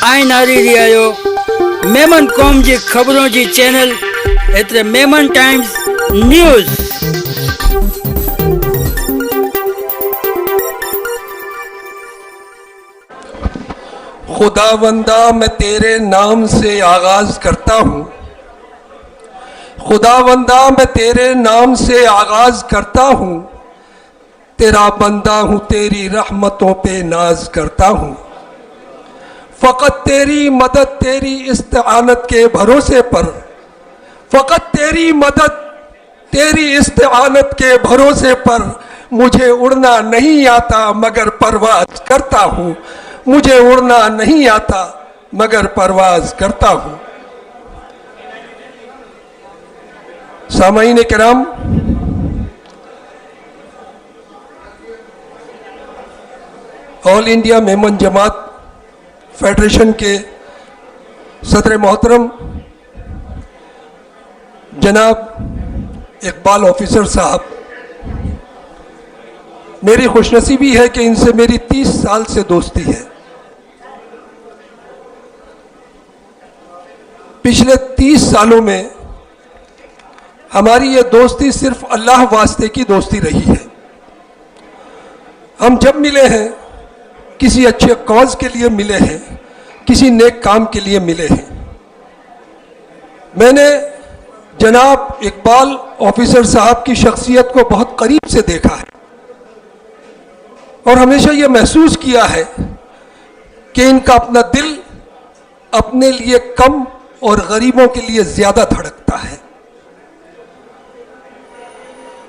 आइन आरी रियायो मेमन कौम जी खबरों जी चैनल एतरे मेमन टाइम्स न्यूज़। खुदावंदा मैं तेरे नाम से आगाज करता हूँ, खुदावंदा मैं तेरे नाम से आगाज करता हूँ, तेरा बंदा हूँ तेरी रहमतों पे नाज करता हूँ। फ़कत तेरी मदद तेरी इस्तिआनत के भरोसे पर, फ़कत तेरी मदद तेरी इस्तिआनत के भरोसे पर मुझे उड़ना नहीं आता मगर परवाज करता हूँ, मुझे उड़ना नहीं आता मगर परवाज करता हूँ। सामाईन किराम, ऑल इंडिया मेमन जमात फेडरेशन के सदर मोहतरम जनाब इकबाल ऑफिसर साहब, मेरी खुशनसीबी है कि इनसे मेरी 30 साल से दोस्ती है। पिछले 30 सालों में हमारी ये दोस्ती सिर्फ अल्लाह वास्ते की दोस्ती रही है। हम जब मिले हैं किसी अच्छे कॉज के लिए मिले हैं, किसी नेक काम के लिए मिले हैं। मैंने जनाब इकबाल ऑफिसर साहब की शख्सियत को बहुत करीब से देखा है और हमेशा ये महसूस किया है कि इनका अपना दिल अपने लिए कम और गरीबों के लिए ज़्यादा धड़कता है।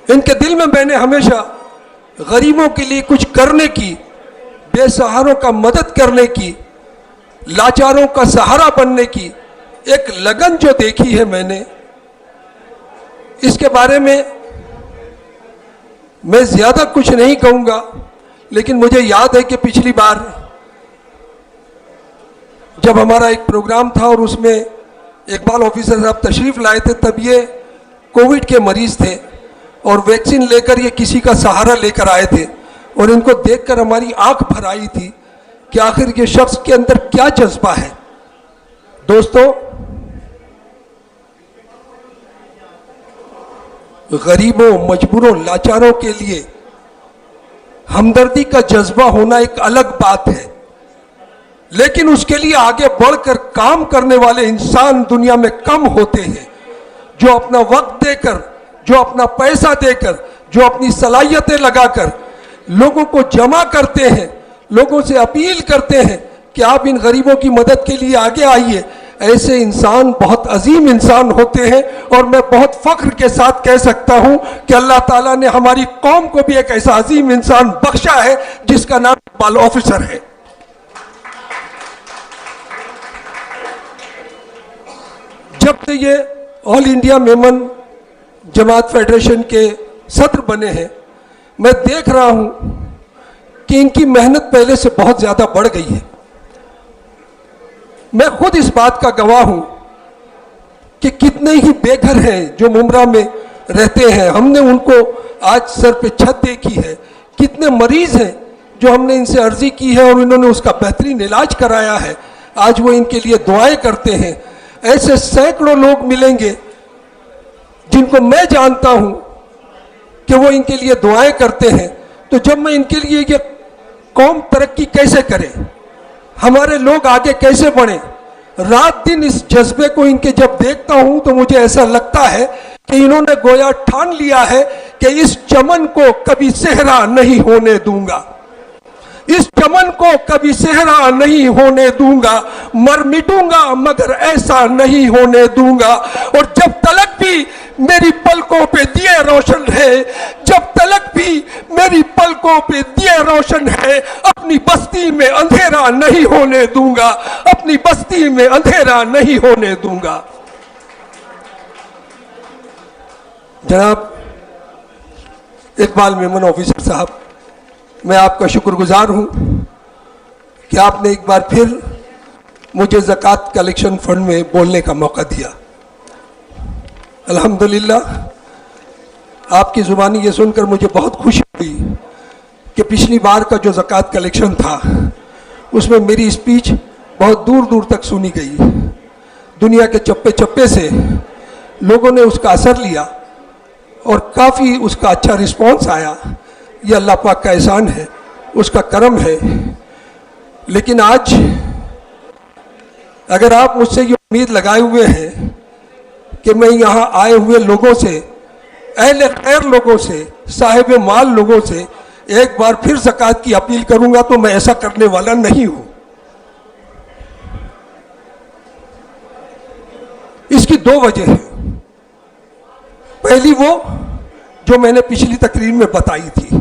इनके दिल में मैंने हमेशा गरीबों के लिए कुछ करने की, बेसहारों का मदद करने की, लाचारों का सहारा बनने की एक लगन जो देखी है मैंने, इसके बारे में मैं ज़्यादा कुछ नहीं कहूँगा। लेकिन मुझे याद है कि पिछली बार जब हमारा एक प्रोग्राम था और उसमें इकबाल ऑफिसर साहब तशरीफ़ लाए थे, तब ये कोविड के मरीज़ थे और वैक्सीन लेकर ये किसी का सहारा लेकर आए थे और इनको देखकर हमारी आंख भर आई थी कि आखिर ये शख्स के अंदर क्या जज्बा है। दोस्तों, गरीबों, मजबूरों, लाचारों के लिए हमदर्दी का जज्बा होना एक अलग बात है, लेकिन उसके लिए आगे बढ़कर काम करने वाले इंसान दुनिया में कम होते हैं, जो अपना वक्त देकर, जो अपना पैसा देकर, जो अपनी सलाहियतें लगाकर लोगों को जमा करते हैं, लोगों से अपील करते हैं कि आप इन गरीबों की मदद के लिए आगे आइए। ऐसे इंसान बहुत अजीम इंसान होते हैं और मैं बहुत फख्र के साथ कह सकता हूं कि अल्लाह ताला ने हमारी कौम को भी एक ऐसा अजीम इंसान बख्शा है जिसका नाम इकबाल ऑफिसर है। जब से ये ऑल इंडिया मेमन जमात फेडरेशन के सदर बने हैं, मैं देख रहा हूं कि इनकी मेहनत पहले से बहुत ज़्यादा बढ़ गई है। मैं खुद इस बात का गवाह हूं कि कितने ही बेघर हैं जो मुमरा में रहते हैं, हमने उनको आज सर पे छत देखी है। कितने मरीज़ हैं जो हमने इनसे अर्जी की है और इन्होंने उसका बेहतरीन इलाज कराया है, आज वो इनके लिए दुआएं करते हैं। ऐसे सैकड़ों लोग मिलेंगे जिनको मैं जानता हूं कि वो इनके लिए दुआएं करते हैं। तो जब मैं इनके लिए ये कौम तरक्की कैसे करे, हमारे लोग आगे कैसे बढ़े, रात दिन इस जज्बे को इनके जब देखता हूं तो मुझे ऐसा लगता है कि इन्होंने गोया ठान लिया है कि इस चमन को कभी सेहरा नहीं होने दूंगा, इस चमन को कभी सेहरा नहीं होने दूंगा, मर मिटूंगा मगर ऐसा नहीं होने दूंगा। और जब तलक भी मेरी पलकों पे दिए रोशन है, जब तलक भी मेरी पलकों पे दिए रोशन है, अपनी बस्ती में अंधेरा नहीं होने दूंगा, अपनी बस्ती में अंधेरा नहीं होने दूंगा। जनाब इकबाल मेमन ऑफिसर साहब, मैं आपका शुक्रगुजार हूं कि आपने एक बार फिर मुझे ज़कात कलेक्शन फंड में बोलने का मौका दिया। अल्हम्दुलिल्लाह, आपकी ज़ुबानी ये सुनकर मुझे बहुत खुशी हुई कि पिछली बार का जो ज़कात कलेक्शन था उसमें मेरी स्पीच बहुत दूर दूर तक सुनी गई। दुनिया के चप्पे चप्पे से लोगों ने उसका असर लिया और काफ़ी उसका अच्छा रिस्पॉन्स आया। ये अल्लाह पाक का एहसान है, उसका करम है। लेकिन आज अगर आप मुझसे ये उम्मीद लगाए हुए हैं कि मैं यहाँ आए हुए लोगों से, अहले खैर लोगों से, साहिब माल लोगों से एक बार फिर ज़कात की अपील करूंगा, तो मैं ऐसा करने वाला नहीं हूं। इसकी दो वजह है। पहली वो जो मैंने पिछली तकरीर में बताई थी,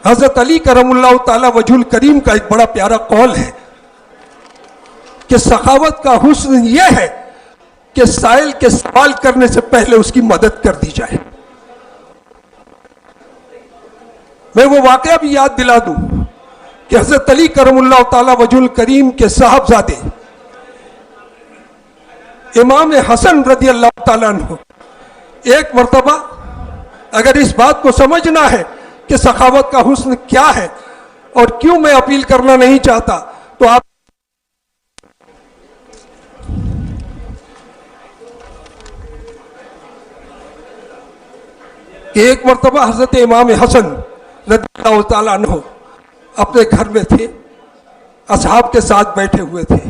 हजरत अली करमुल्लाह ताला वजुल करीम का एक बड़ा प्यारा कौल है कि सखावत का हुस्न यह है कि साइल के सवाल करने से पहले उसकी मदद कर दी जाए। मैं वो वाकया भी याद दिला दूं कि हजरत अली करमुल्लाह ताला वजुल करीम के साहबजादे इमाम हसन रदी अल्लाह ताला अन्हु, एक मर्तबा अगर इस बात को समझना है कि सखावत का हुस्न क्या है और क्यों मैं अपील करना नहीं चाहता, तो आप एक मर्तबा हजरत इमाम हसन रज़ियल्लाहु ताला अन्हु अपने घर में थे, असहाब के साथ बैठे हुए थे।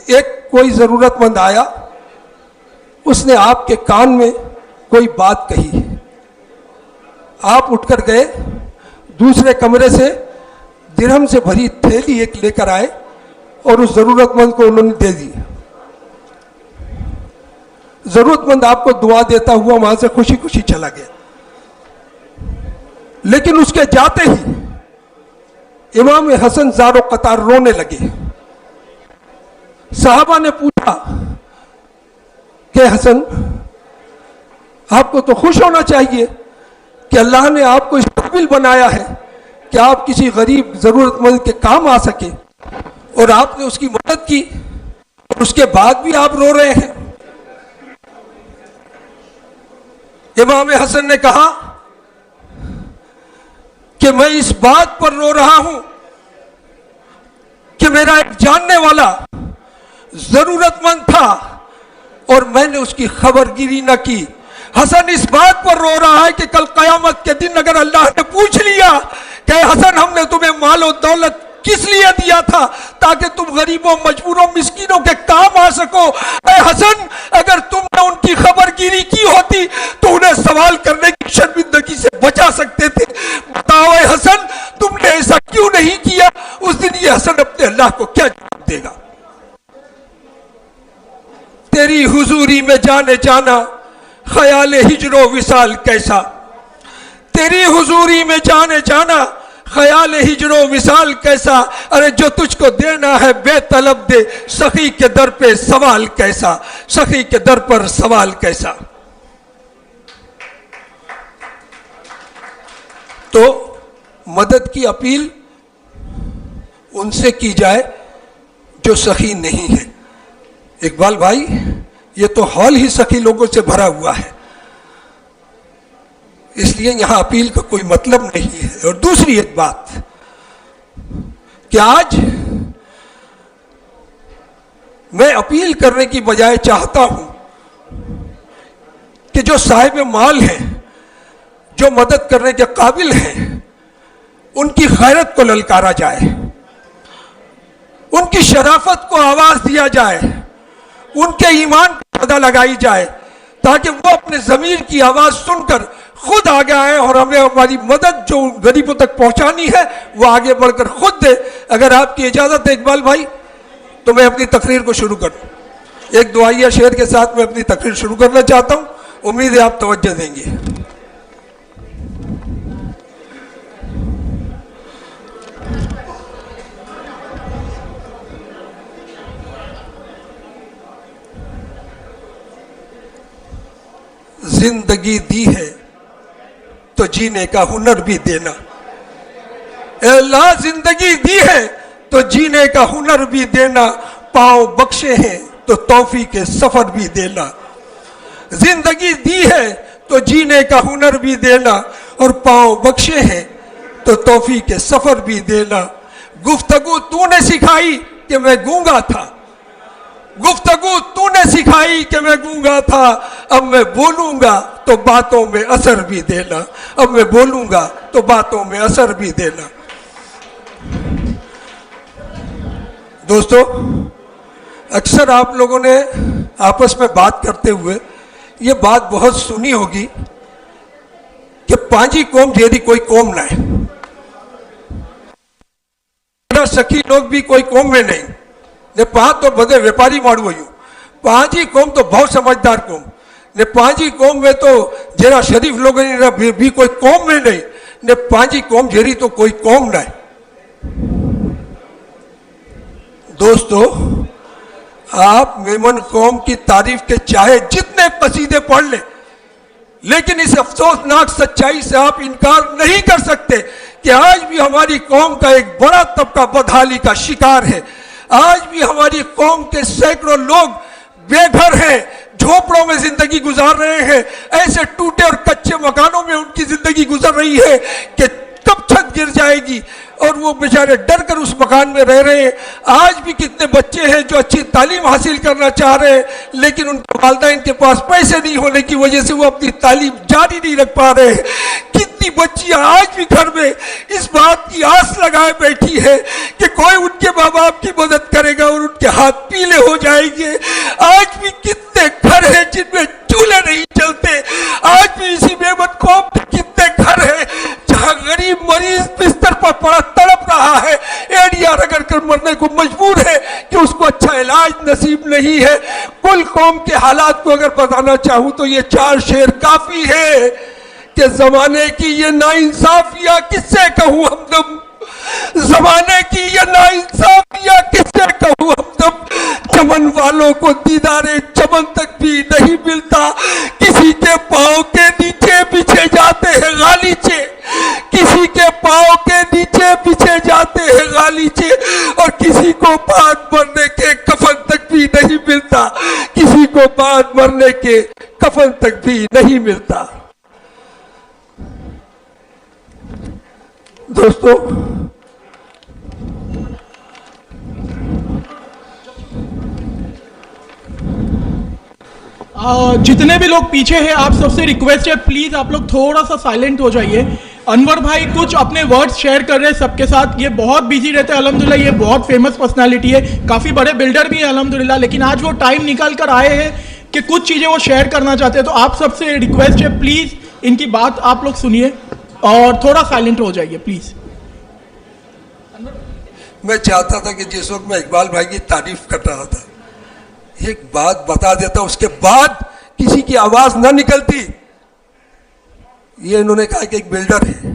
एक कोई ज़रूरतमंद आया, उसने आपके कान में कोई बात कही। आप उठकर गए, दूसरे कमरे से दिरहम से भरी थैली एक लेकर आए और उस ज़रूरतमंद को उन्होंने दे दी। ज़रूरतमंद आपको दुआ देता हुआ वहां से खुशी खुशी चला गया। लेकिन उसके जाते ही इमाम हसन ज़ारो कतार रोने लगे। साहबा ने पूछा कि हसन, आपको तो खुश होना चाहिए कि अल्लाह ने आपको इस काबिल बनाया है कि आप किसी गरीब ज़रूरतमंद के काम आ सके, और आपने उसकी मदद की और उसके बाद भी आप रो रहे हैं। इमाम हसन ने कहा कि मैं इस बात पर रो रहा हूं कि मेरा एक जानने वाला जरूरतमंद था और मैंने उसकी खबरगिरी न की। हसन इस बात पर रो रहा है कि कल कयामत के दिन अगर अल्लाह ने पूछ लिया कि हसन, हमने तुम्हें माल और दौलत किस लिए दिया था, ताकि तुम गरीबों, मजबूरों, मिस्किनों के काम आ सको। ऐ हसन, अगर तुमने उनकी खबरगिरी की होती तो उन्हें सवाल करने की शर्मिंदगी से बचा सकते थे। बताओ ऐ हसन, तुमने ऐसा क्यों नहीं किया? उस दिन ये हसन अपने अल्लाह को क्या जवाब देगा? तेरी हुजूरी में जाने जाना ख्याल हिजरो विसाल कैसा, तेरी हुजूरी में जाने जाना ख्याल हिजरो विसाल कैसा। अरे जो तुझको देना है बेतलब दे, सखी के दर पे सवाल कैसा, सखी के दर पर सवाल कैसा। तो मदद की अपील उनसे की जाए जो सखी नहीं है। इकबाल भाई, ये तो हॉल ही सखी लोगों से भरा हुआ है, इसलिए यहां अपील का कोई मतलब नहीं है। और दूसरी एक बात कि आज मैं अपील करने की बजाय चाहता हूं कि जो साहिब माल हैं, जो मदद करने के काबिल हैं, उनकी खैरत को ललकारा जाए, उनकी शराफत को आवाज दिया जाए, उनके ईमान को पता लगाई जाए, ताकि वो अपने ज़मीर की आवाज सुनकर खुद आगे आए और हमें हमारी मदद जो गरीबों तक पहुंचानी है वो आगे बढ़कर खुद दे। अगर आपकी इजाजत है इकबाल भाई, तो मैं अपनी तकरीर को शुरू करूं। एक दुआइया शेर के साथ मैं अपनी तकरीर शुरू करना चाहता हूं, उम्मीद है आप तवज्जो देंगे। जिंदगी दी है तो जीने का हुनर भी देना, अल्लाह जिंदगी दी है तो जीने का हुनर भी देना, पाँव बख्शे हैं तो तौफीक के सफर भी देना। जिंदगी दी है तो जीने का हुनर भी देना, और पाँव बख्शे हैं तो तौफीक के सफर भी देना। गुफ्तगू तूने सिखाई कि मैं गूंगा था, गुफ्तगू तूने सिखाई कि मैं गूंगा था, अब मैं बोलूंगा तो बातों में असर भी देना, अब मैं बोलूंगा तो बातों में असर भी देना। दोस्तों, अक्सर आप लोगों ने आपस में बात करते हुए ये बात बहुत सुनी होगी कि पांजी कौम जेरी कोई कौम ना है, सखी लोग भी कोई कौम में नहीं ने, पांच तो बदे व्यापारी मारू हुई, पांजी कौम तो बहुत समझदार कौम ने, पांजी कौम में तो जरा शरीफ लोग भी कोई कौम में नहीं ने, पांजी कौम जेरी तो कोई कौम ना है। दोस्तों, आप मेमन कौम की तारीफ के चाहे जितने कसीदे पढ़ ले, लेकिन इस अफसोसनाक सच्चाई से आप इनकार नहीं कर सकते कि आज भी हमारी कौम का एक बड़ा तबका बदहाली का शिकार है। आज भी हमारी कौम के सैकड़ों लोग बेघर हैं, झोपड़ों में जिंदगी गुजार रहे हैं, ऐसे टूटे और कच्चे मकानों में उनकी जिंदगी गुजर रही है कि कब छत गिर जाएगी और वो बेचारे डर कर उस मकान में रह रहे हैं। आज भी कितने बच्चे हैं जो अच्छी तालीम हासिल करना चाह रहे हैं, लेकिन उनके वालिदैन के पास पैसे नहीं होने की वजह से वो अपनी तालीम जारी नहीं रख पा रहे हैं। कितनी बच्चियां आज भी घर में इस बात की आस लगाए बैठी है कि कोई उनके माँ बाप की मदद करेगा और उनके हाथ पीले हो जाएंगे। आज भी कितने घर हैं जिनमें चूल्हे नहीं चलते। आज भी इसी मेमन कौम के कितने घर हैं जहां गरीब मरीज बिस्तर पर पड़ा तड़प रहा है, एड़ियां रगड़ कर मरने को मजबूर है कि उसको अच्छा इलाज नसीब नहीं है। कुल कौम के हालात को अगर बताना चाहूं तो ये 4 शेर काफी है कि जमाने की ये नाइंसाफियां किससे कहूं हमदम, जमाने की ये नाइंसाफियां किससे कहूं हमदम। चमन वालों को दीदारे चमन तक भी नहीं मिलता, किसी के पांव के नीचे बिछे जाते हैं गालीचे, किसी के पांव के नीचे बिछे जाते हैं गालीचे, और किसी को बात मरने के कफन तक भी नहीं मिलता, किसी को बात मरने के कफन तक भी नहीं मिलता। दोस्तों, जितने भी लोग पीछे हैं, आप सबसे रिक्वेस्ट है प्लीज आप लोग थोड़ा सा साइलेंट हो जाइए। अनवर भाई कुछ अपने वर्ड्स शेयर कर रहे हैं सबके साथ। ये बहुत बिजी रहते हैं अल्हम्दुलिल्लाह, ये बहुत फेमस पर्सनालिटी है, काफी बड़े बिल्डर भी है अल्हम्दुलिल्लाह, लेकिन आज वो टाइम निकाल कर आए हैं कि कुछ चीजें वो शेयर करना चाहते हैं। तो आप सबसे रिक्वेस्ट है प्लीज इनकी बात आप लोग सुनिए और थोड़ा साइलेंट हो जाइए प्लीज। मैं चाहता था कि जिस वक्त मैं इकबाल भाई की तारीफ कर रहा था एक बात बता देता, उसके बाद किसी की आवाज ना निकलती। ये इन्होंने कहा कि एक बिल्डर है,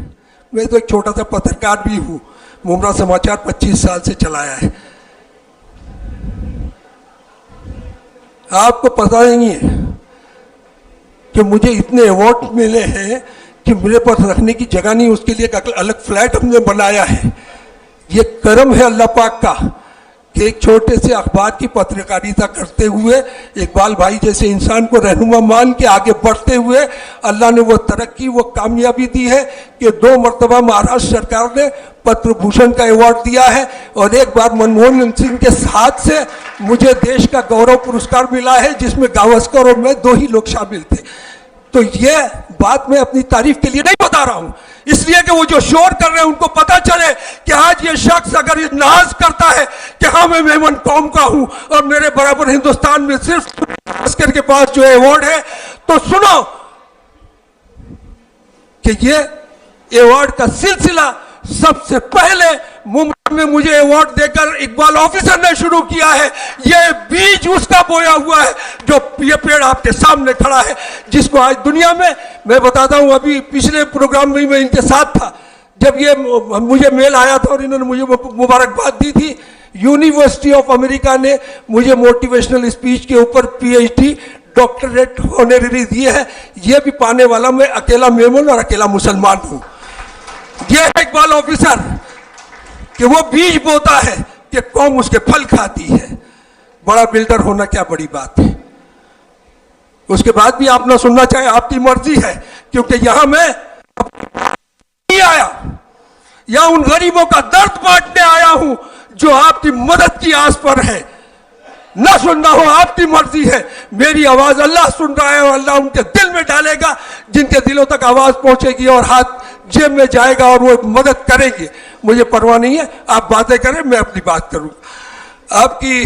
मैं तो एक छोटा सा पत्रकार भी हूं, मुमरा समाचार 25 साल से चलाया है। आपको पता नहीं है कि मुझे इतने अवार्ड मिले हैं कि मेरे पास रखने की जगह नहीं, उसके लिए एक अलग फ्लैट हमने बनाया है। ये करम है अल्लाह पाक का कि एक छोटे से अखबार की पत्रकारिता करते हुए इकबाल भाई जैसे इंसान को रहनुमा मान के आगे बढ़ते हुए अल्लाह ने वो तरक्की, वो कामयाबी दी है कि 2 मरतबा महाराष्ट्र सरकार ने पत्र भूषण का अवार्ड दिया है और एक बार मनमोहन सिंह के साथ से मुझे देश का गौरव पुरस्कार मिला है, जिसमें गावस्कर और मैं 2 ही लोग शामिल थे। तो ये बात मैं अपनी तारीफ के लिए नहीं बता रहा हूं, इसलिए कि वो जो शोर कर रहे हैं उनको पता चले कि आज ये शख्स अगर ये नाज करता है कि हाँ मैं मेमन कौम का हूं और मेरे बराबर हिंदुस्तान में सिर्फ गावस्कर के पास जो अवार्ड है, तो सुनो कि ये अवार्ड का सिलसिला सबसे पहले मुंबई में मुझे अवार्ड देकर इकबाल ऑफिसर ने शुरू किया है। ये बीज उसका बोया हुआ है जो ये पेड़ आपके सामने खड़ा है, जिसको आज दुनिया में मैं बताता हूं। अभी पिछले प्रोग्राम में मैं इनके साथ था जब ये मुझे मेल आया था और इन्होंने मुझे मुबारकबाद दी थी। यूनिवर्सिटी ऑफ अमेरिका ने मुझे मोटिवेशनल स्पीच के ऊपर PhD डॉक्टरेट ऑनररी दी है। ये भी पाने वाला मैं अकेला मेमन और अकेला मुसलमान हूं। यह है इकबाल ऑफिसर कि वो बीज बोता है कि कौम उसके फल खाती है। बड़ा बिल्डर होना क्या बड़ी बात है। उसके बाद भी आप ना सुनना चाहे आपकी मर्जी है, क्योंकि यहां मैं नहीं आया, यहां उन गरीबों का दर्द बांटने आया जो आपकी मदद की आस पर है। ना सुनना हो आपकी मर्जी है, मेरी आवाज अल्लाह सुन रहा है और अल्लाह उनके दिल में डालेगा, जिनके दिलों तक आवाज पहुंचेगी और हाथ जेब में जाएगा और वो मदद करेंगे। मुझे परवाह नहीं है, आप बातें करें, मैं अपनी बात करूंगा। आपकी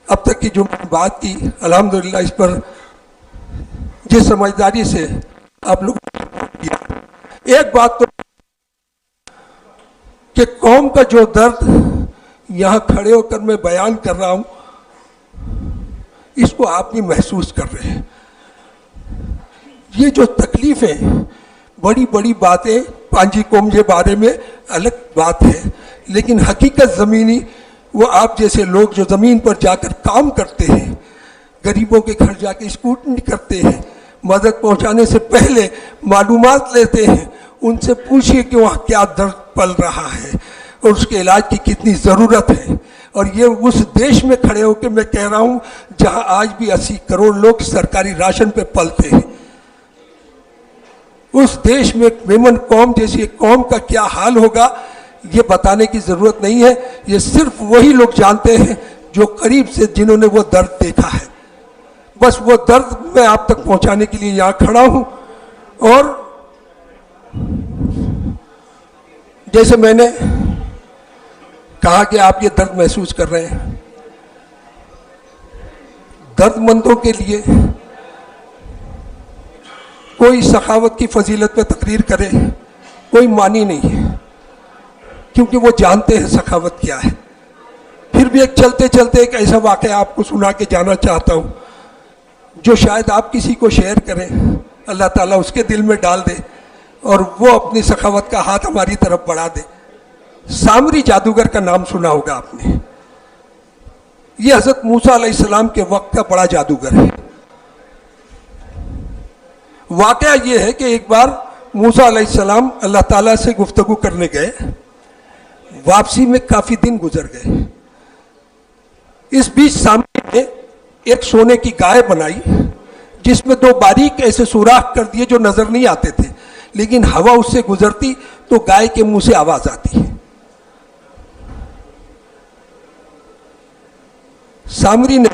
अब तक की जो बात की, अल्हम्दुलिल्लाह, इस पर जिस समझदारी से आप लोग किया, एक बात तो कि कौम का जो दर्द यहां खड़े होकर मैं बयान कर रहा हूं, इसको आप भी महसूस कर रहे हैं। ये जो तकलीफें, बड़ी बड़ी बातें पांजी कौम के बारे में अलग बात है, लेकिन हकीकत ज़मीनी वो आप जैसे लोग जो ज़मीन पर जाकर काम करते हैं, गरीबों के घर जाके स्कूटनी करते हैं, मदद पहुंचाने से पहले मालूमात लेते हैं, उनसे पूछिए कि वहाँ क्या दर्द पल रहा है और उसके इलाज की कितनी ज़रूरत है। और ये उस देश में खड़े होकर मैं कह रहा हूँ जहाँ आज भी 80 करोड़ लोग सरकारी राशन पे पलते हैं। उस देश में मेमन कौम जैसी कौम का क्या हाल होगा, ये बताने की ज़रूरत नहीं है। ये सिर्फ वही लोग जानते हैं जो करीब से, जिन्होंने वो दर्द देखा है। बस वो दर्द मैं आप तक पहुंचाने के लिए यहाँ खड़ा हूँ। और जैसे मैंने कहा कि आप ये दर्द महसूस कर रहे हैं, दर्दमंदों के लिए कोई सखावत की फजीलत पे तकरीर करे, कोई मानी नहीं है, क्योंकि वो जानते हैं सखावत क्या है। फिर भी एक चलते चलते एक ऐसा वाक़या आपको सुना के जाना चाहता हूँ, जो शायद आप किसी को शेयर करें, अल्लाह ताला उसके दिल में डाल दे और वो अपनी सखावत का हाथ हमारी तरफ बढ़ा दे। सामरी जादूगर का नाम सुना होगा आपने। ये हज़रत मूसा अलैहिस्सलाम के वक्त का बड़ा जादूगर है। वाक़या ये है कि एक बार मूसा अलैहिस्सलाम अल्लाह ताला से गुफ्तगू करने गए, वापसी में काफ़ी दिन गुजर गए। इस बीच सामरी ने एक सोने की गाय बनाई, जिसमें 2 बारीक ऐसे सुराख कर दिए जो नजर नहीं आते थे, लेकिन हवा उससे गुजरती तो गाय के मुंह से आवाज आती। सामरी ने,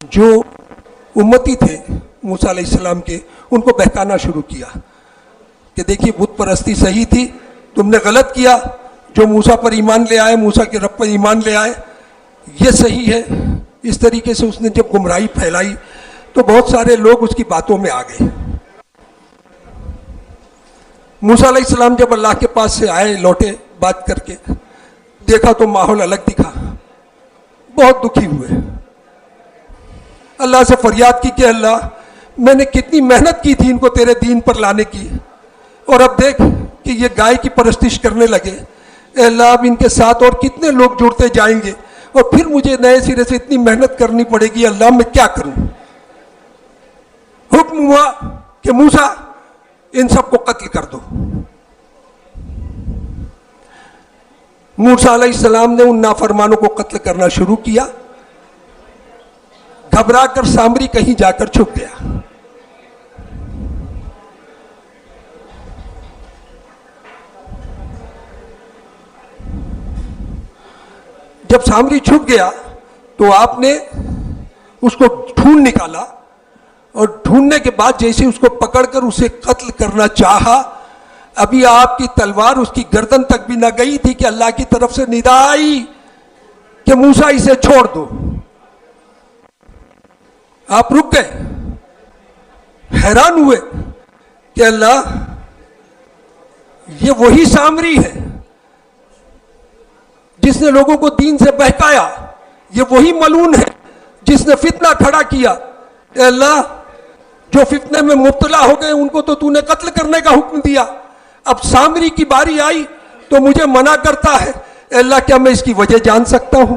जो उम्मती थे मूसा अलैहिस्सलाम के, उनको बहकाना शुरू किया कि देखिए बुत परस्ती सही थी, तुमने गलत किया, जो मूसा पर ईमान ले आए, मूसा के रब पर ईमान ले आए, ये सही है। इस तरीके से उसने जब गुमराही फैलाई तो बहुत सारे लोग उसकी बातों में आ गए। मूसा अलैहिस्सलाम जब अल्लाह के पास से आए, लौटे बात करके, देखा तो माहौल अलग दिखा, बहुत दुखी हुए। अल्लाह से फरियाद की कि अल्लाह, मैंने कितनी मेहनत की थी इनको तेरे दीन पर लाने की, और अब देख कि ये गाय की परस्तिश करने लगे। अल्लाह, अब इनके साथ और कितने लोग जुड़ते जाएंगे और फिर मुझे नए सिरे से इतनी मेहनत करनी पड़ेगी। अल्लाह, मैं क्या करूं? हुक्म हुआ कि मूसा, इन सबको कत्ल कर दो। मूसा अलैहिस्सलाम ने उन नाफरमानों को कत्ल करना शुरू किया। घबराकर सामरी कहीं जाकर छुप गया। जब सामरी छुप गया तो आपने उसको ढूंढ निकाला, और ढूंढने के बाद जैसे उसको पकड़कर उसे कत्ल करना चाहा, अभी आपकी तलवार उसकी गर्दन तक भी न गई थी कि अल्लाह की तरफ से निदा आई कि मूसा इसे छोड़ दो। आप रुक गए, हैरान हुए कि अल्लाह, ये वही सामरी है जिसने लोगों को दीन से बहकाया, ये वही मलून है जिसने फितना खड़ा किया। अल्लाह, जो फितने में मुब्तला हो गए उनको तो तूने कत्ल करने का हुक्म दिया, अब सामरी की बारी आई तो मुझे मना करता है। अल्लाह, क्या मैं इसकी वजह जान सकता हूं?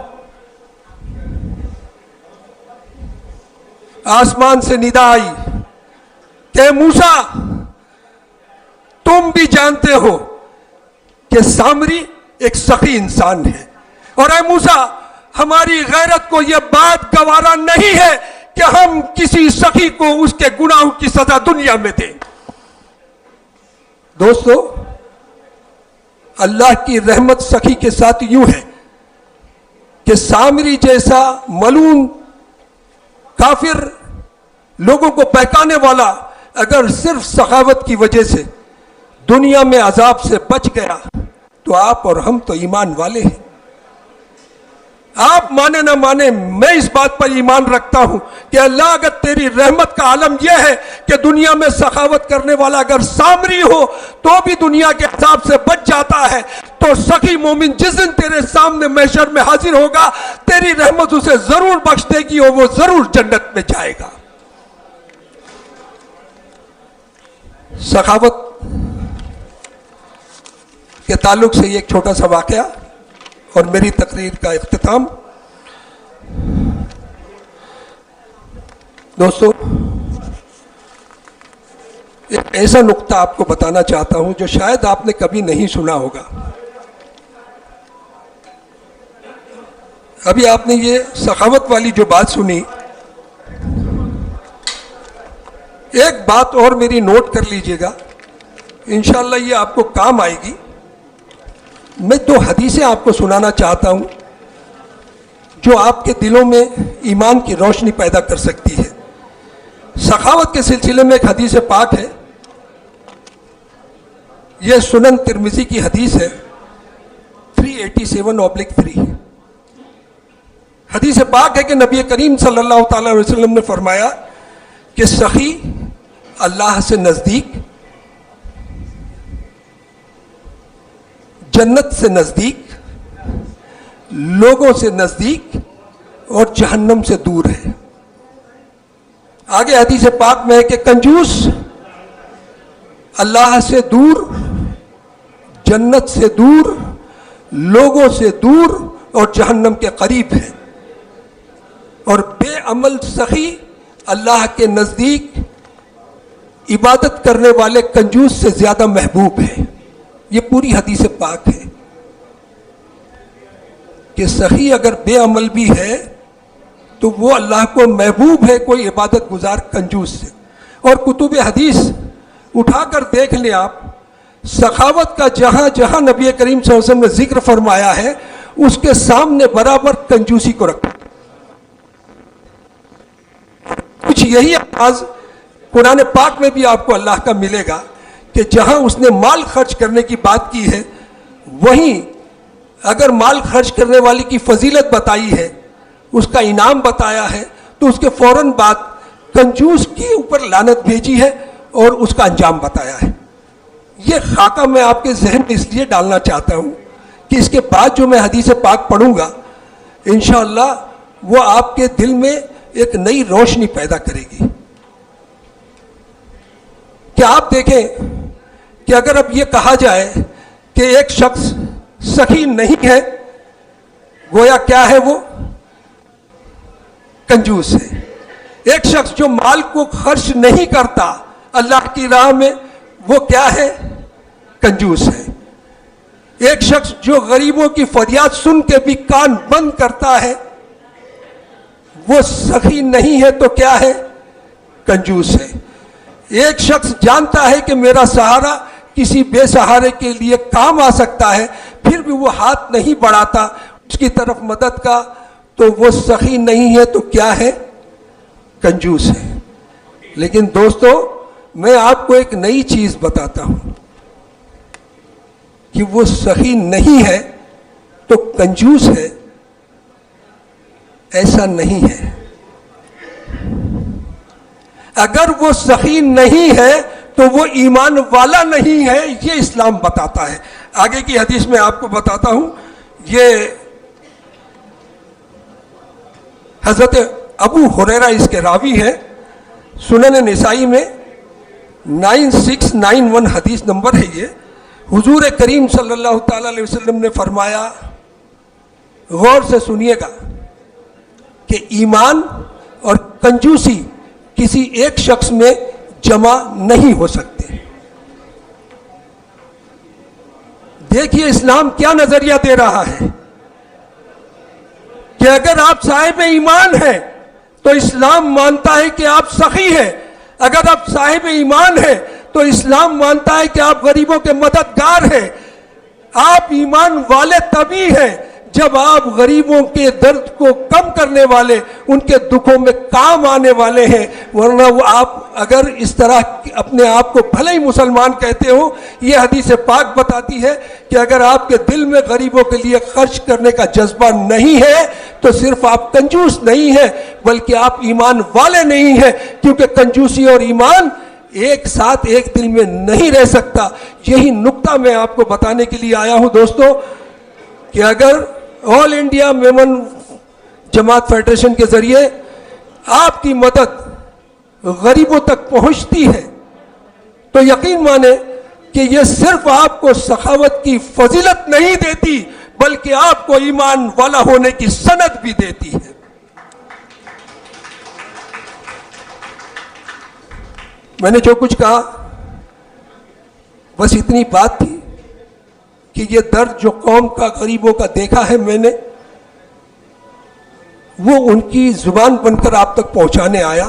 आसमान से निदा आई कि मूसा, तुम भी जानते हो कि सामरी एक सखी इंसान है, और ऐ मूसा, हमारी गैरत को यह बात गवारा नहीं है कि हम किसी सखी को उसके गुनाहों की सजा दुनिया में दें। दोस्तों, अल्लाह की रहमत सखी के साथ यूं है कि सामरी जैसा मलून काफिर, लोगों को बहकाने वाला, अगर सिर्फ सखावत की वजह से दुनिया में अजाब से बच गया तो आप और हम तो ईमान वाले हैं। आप माने ना माने, मैं इस बात पर ईमान रखता हूं कि अल्लाह अगर तेरी रहमत का आलम यह है कि दुनिया में सखावत करने वाला अगर सामरी हो तो भी दुनिया के अजाब से बच जाता है, तो सखी मोमिन जिस दिन तेरे सामने महशर में हाजिर होगा, तेरी रहमत उसे जरूर बख्श देगी और वो जरूर जन्नत में जाएगा। सखावत के ताल्लुक से एक छोटा सा वाकया और मेरी तकरीर का इख्तिताम। दोस्तों, एक ऐसा नुक्ता आपको बताना चाहता हूं जो शायद आपने कभी नहीं सुना होगा। अभी आपने ये सखावत वाली जो बात सुनी, एक बात और मेरी नोट कर लीजिएगा, इंशाअल्लाह ये आपको काम आएगी। मैं 2 हदीसें आपको सुनाना चाहता हूं जो आपके दिलों में ईमान की रोशनी पैदा कर सकती है। सखावत के सिलसिले में एक हदीस पाक है, यह सुनन तिरमिजी की हदीस है 387/3। हदीस पाक है कि नबी करीम सल्लल्लाहु अलैहि वसल्लम ने फरमाया कि सखी अल्लाह से नज़दीक, जन्नत से नज़दीक, लोगों से नज़दीक और जहन्नम से दूर है। आगे हदीस पाक में है कि कंजूस अल्लाह से दूर, जन्नत से दूर, लोगों से दूर और जहन्नम के करीब है, और बेअमल सखी अल्लाह के नज़दीक, इबादत करने वाले कंजूस से ज़्यादा महबूब है। ये पूरी हदीस पाक है कि सखी अगर बेअमल भी है तो वो अल्लाह को महबूब है कोई इबादत गुजार कंजूस से। और कुतुब हदीस उठाकर देख लें आप, सखावत का जहां जहां नबी करीम सल्लल्लाहु अलैहि वसल्लम ने जिक्र फरमाया है, उसके सामने बराबर कंजूसी को रखा। कुछ यही अंदाज कुरान पाक में भी आपको अल्लाह का मिलेगा कि जहां उसने माल खर्च करने की बात की है, वहीं अगर माल खर्च करने वाले की फजीलत बताई है, उसका इनाम बताया है, तो उसके फौरन बाद कंजूस के ऊपर लानत भेजी है और उसका अंजाम बताया है। यह खाका मैं आपके जहन में इसलिए डालना चाहता हूं कि इसके बाद जो मैं हदीस पाक पढ़ूंगा, इंशाअल्लाह वो आपके दिल में एक नई रोशनी पैदा करेगी। कि आप देखें कि अगर अब ये कहा जाए कि एक शख्स सखी नहीं है, गोया क्या है वो? कंजूस है। एक शख्स जो माल को खर्च नहीं करता अल्लाह की राह में, वो क्या है? कंजूस है। एक शख्स जो गरीबों की फरियाद सुन के भी कान बंद करता है, वो सखी नहीं है तो क्या है? कंजूस है। एक शख्स जानता है कि मेरा सहारा किसी बेसहारे के लिए काम आ सकता है, फिर भी वो हाथ नहीं बढ़ाता उसकी तरफ मदद का, तो वो सखी नहीं है तो क्या है? कंजूस है। लेकिन दोस्तों, मैं आपको एक नई चीज बताता हूं कि वो सखी नहीं है तो कंजूस है, ऐसा नहीं है। अगर वो सखी नहीं है तो वो ईमान वाला नहीं है, ये इस्लाम बताता है। आगे की हदीस में आपको बताता हूं, ये हजरत अबू हुरैरा इसके रावी है, सुनन निसाई में 9691 हदीस नंबर है ये। हुजूर करीम सल्लल्लाहु ताला अलैहि वसल्लम ने फरमाया, गौर से सुनिएगा, कि ईमान और कंजूसी किसी एक शख्स में जमा नहीं हो सकते। देखिए इस्लाम क्या नजरिया दे रहा है कि अगर आप साहिब ईमान हैं तो इस्लाम मानता है कि आप सखी हैं। अगर आप साहिब ईमान हैं तो इस्लाम मानता है कि आप गरीबों के मददगार हैं। आप ईमान वाले तभी हैं जब आप गरीबों के दर्द को कम करने वाले, उनके दुखों में काम आने वाले हैं। वरना वो आप अगर इस तरह अपने आप को भले ही मुसलमान कहते हो, ये हदीस पाक बताती है कि अगर आपके दिल में गरीबों के लिए खर्च करने का जज्बा नहीं है तो सिर्फ आप कंजूस नहीं है, बल्कि आप ईमान वाले नहीं है, क्योंकि कंजूसी और ईमान एक साथ एक दिल में नहीं रह सकता। यही नुक्ता मैं आपको बताने के लिए आया हूं दोस्तों, कि अगर ऑल इंडिया मेमन जमात फेडरेशन के जरिए आपकी मदद गरीबों तक पहुंचती है तो यकीन माने कि यह सिर्फ आपको सखावत की फजीलत नहीं देती, बल्कि आपको ईमान वाला होने की सनद भी देती है। मैंने जो कुछ कहा बस इतनी बात थी कि ये दर्द जो कौम का गरीबों का देखा है मैंने, वो उनकी जुबान बनकर आप तक पहुंचाने आया।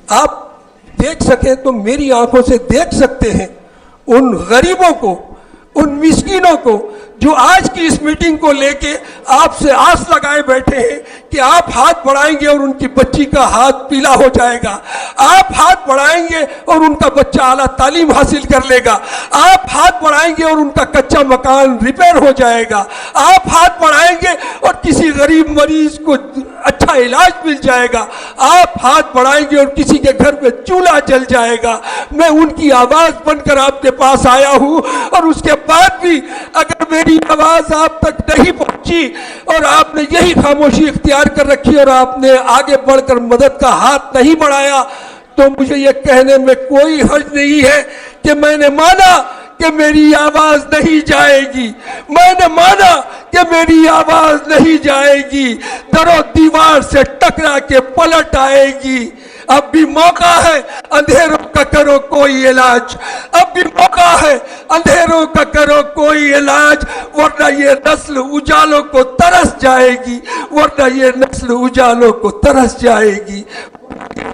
आप देख सके तो मेरी आंखों से देख सकते हैं उन गरीबों को, उन मिस्कीनों को जो आज की इस मीटिंग को लेके आपसे आस लगाए बैठे हैं कि आप हाथ बढ़ाएंगे और उनकी बच्ची का हाथ पीला हो जाएगा, आप हाथ बढ़ाएंगे और उनका बच्चा आला तालीम हासिल कर लेगा, आप हाथ बढ़ाएंगे और उनका कच्चा मकान रिपेयर हो जाएगा, आप हाथ बढ़ाएंगे और किसी गरीब मरीज को अच्छा इलाज मिल जाएगा, आप हाथ बढ़ाएंगे और किसी के घर में चूल्हा जल जाएगा। मैं उनकी आवाज बनकर आपके पास आया हूं और उसके बाद भी अगर मेरी आवाज आप तक नहीं पहुंची और आपने यही खामोशी इख्तियार कर रखी और आपने आगे बढ़कर मदद का हाथ नहीं बढ़ाया, तो मुझे यह कहने में कोई हर्ज नहीं है कि मैंने माना कि मेरी आवाज नहीं जाएगी, मैंने माना कि मेरी आवाज नहीं जाएगी, दरो दीवार से टकरा के पलट आएगी। अब भी मौका है, अंधेरों का करो कोई इलाज, अब भी मौका है, अंधेरों का करो कोई इलाज, वरना ये नस्ल उजालों को तरस जाएगी, वरना ये नस्ल उजालों को तरस जाएगी,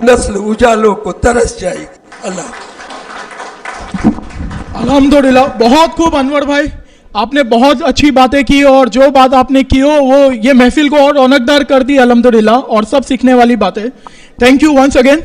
नस्ल उजालों को तरस जाएगी। अल्लाह अल्हम्दुलिल्लाह, बहुत खूब अनवर भाई, आपने बहुत अच्छी बातें की और जो बात आपने की हो वो ये महफिल को और रौनकदार कर दी अल्हम्दुलिल्लाह, और सब सीखने वाली बातें। Thank you once again.